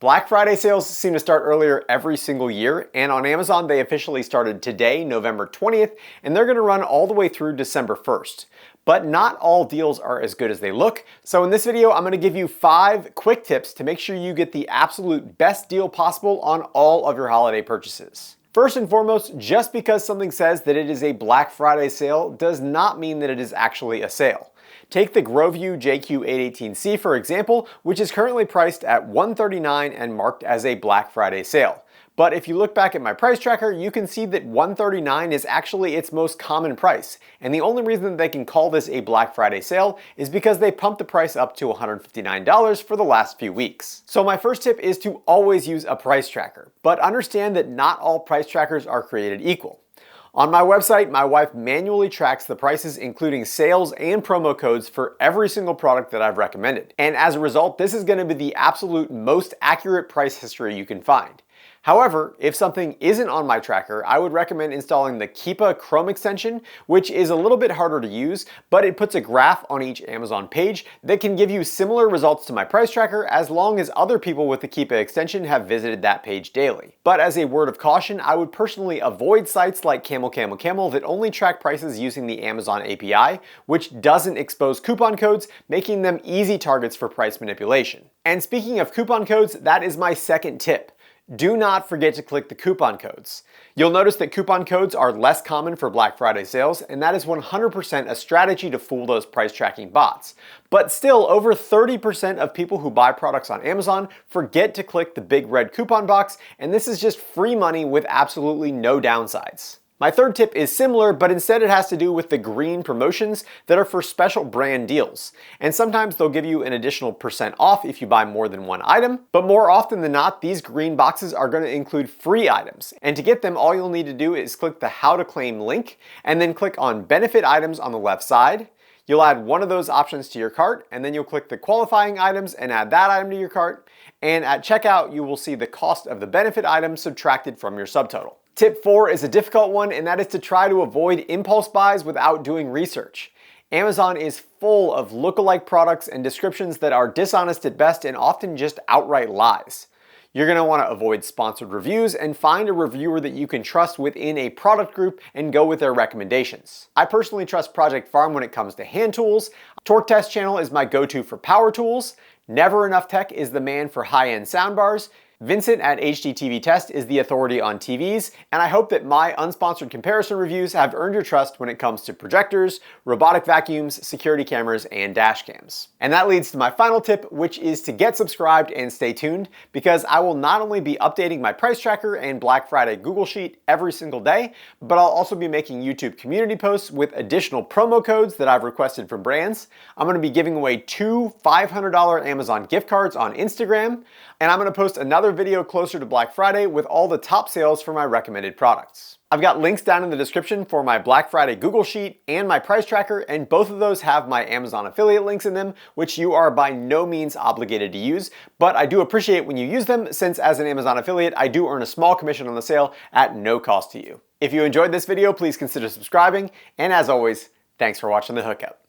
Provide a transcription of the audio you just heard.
Black Friday sales seem to start earlier every single year, and on Amazon they officially started today, November 20th, and they're going to run all the way through December 1st. But not all deals are as good as they look, so in this video I'm going to give you 5 quick tips to make sure you get the absolute best deal possible on all of your holiday purchases. First and foremost, just because something says that it is a Black Friday sale does not mean that it is actually a sale. Take the Groview JQ818C for example, which is currently priced at $139 and marked as a Black Friday sale. But if you look back at my price tracker, you can see that $139 is actually its most common price. And the only reason that they can call this a Black Friday sale is because they pumped the price up to $159 for the last few weeks. So my first tip is to always use a price tracker, but understand that not all price trackers are created equal. On my website, my wife manually tracks the prices, including sales and promo codes for every single product that I've recommended. And as a result, this is going to be the absolute most accurate price history you can find. However, if something isn't on my tracker, I would recommend installing the Keepa Chrome extension, which is a little bit harder to use, but it puts a graph on each Amazon page that can give you similar results to my price tracker as long as other people with the Keepa extension have visited that page daily. But as a word of caution, I would personally avoid sites like Camel that only track prices using the Amazon API, which doesn't expose coupon codes, making them easy targets for price manipulation. And speaking of coupon codes, that is my second tip. Do not forget to click the coupon codes. You'll notice that coupon codes are less common for Black Friday sales, and that is 100% a strategy to fool those price tracking bots. But still, over 30% of people who buy products on Amazon forget to click the big red coupon box, and this is just free money with absolutely no downsides. My third tip is similar, but instead it has to do with the green promotions that are for special brand deals. And sometimes they'll give you an additional % off if you buy more than one item, but more often than not, these green boxes are going to include free items. And to get them, all you'll need to do is click the How to Claim link, and then click on Benefit Items on the left side. You'll add one of those options to your cart, and then you'll click the qualifying items and add that item to your cart. And at checkout, you will see the cost of the benefit item subtracted from your subtotal. Tip 4 is a difficult one, and that is to try to avoid impulse buys without doing research. Amazon is full of lookalike products and descriptions that are dishonest at best and often just outright lies. You're going to want to avoid sponsored reviews and find a reviewer that you can trust within a product group and go with their recommendations. I personally trust Project Farm when it comes to hand tools. Torque Test Channel is my go-to for power tools. Never Enough Tech is the man for high-end soundbars. Vincent at HDTV Test is the authority on TVs, and I hope that my unsponsored comparison reviews have earned your trust when it comes to projectors, robotic vacuums, security cameras, and dash cams. And that leads to my final tip, which is to get subscribed and stay tuned, because I will not only be updating my price tracker and Black Friday Google Sheet every single day, but I'll also be making YouTube community posts with additional promo codes that I've requested from brands. I'm going to be giving away 2 $500 Amazon gift cards on Instagram, and I'm going to post another video closer to Black Friday with all the top sales for my recommended products. I've got links down in the description for my Black Friday Google Sheet and my price tracker, and both of those have my Amazon affiliate links in them, which you are by no means obligated to use, but I do appreciate when you use them, since as an Amazon affiliate, I do earn a small commission on the sale at no cost to you. If you enjoyed this video, please consider subscribing, and as always, thanks for watching The Hookup.